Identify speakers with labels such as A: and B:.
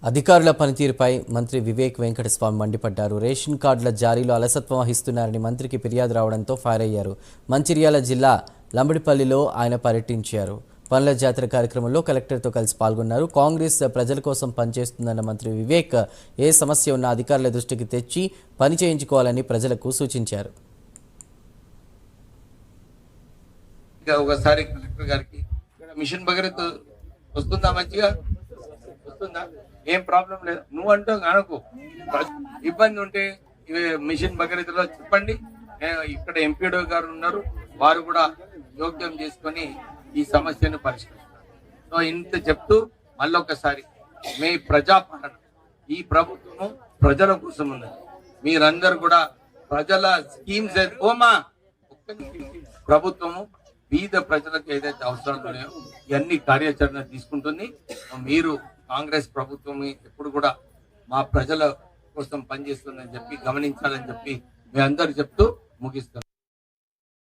A: అధికారుల పనితీరుపై మంత్రి వివేక్ వెంకటస్వామి మండిపడ్డారు. రేషన్ కార్డుల జారీలో అలసత్వం వహిస్తున్నారని మంత్రికి ఫిర్యాదు రావడంతో ఫైర్ అయ్యారు. మంచిర్యాల జిల్లా లంబడిపల్లిలో ఆయన పర్యటించారు. పనుల జాతర కార్యక్రమంలో కలెక్టర్తో కలిసి పాల్గొన్నారు. కాంగ్రెస్ ప్రజల కోసం పనిచేస్తుందన్న మంత్రి వివేక్ ఏ సమస్య ఉన్నా అధికారుల దృష్టికి తెచ్చి పని చేయించుకోవాలని ప్రజలకు సూచించారు.
B: ఒకసారి కలెక్టర్ గారికి మిషన్ భగీరథ వస్తుందా, మంచిగా వస్తుందా, ఏం ప్రాబ్లం లేదు. నువ్వు అంటూ అనుకో, ఇబ్బంది ఉంటే మిషన్ భగీరథలో చెప్పండి. ఇక్కడ ఎంపీడీ గారు ఉన్నారు, వారు కూడా జోక్యం చేసుకొని ఈ సమస్యను పరిష్కరిస్తారు. సో ఇంత చెప్తూ మళ్ళొకసారి మీ ప్రజాపాలన, ఈ ప్రభుత్వము ప్రజల కోసం ఉన్నది. మీరందరూ కూడా ప్రజల స్కీమ్స్ ప్రభుత్వము బీద ప్రజలకు ఏదైతే అవసరాలు ఉన్నాయో ఇవన్నీ కార్యాచరణ తీసుకుంటుంది. మీరు కాంగ్రెస్ ప్రభుత్వం ఎప్పుడు కూడా మా ప్రజల కోసం పనిచేస్తుందని చెప్పి గమనించాలని చెప్పి మీ అందరు చెప్తూ ముగిస్తారు.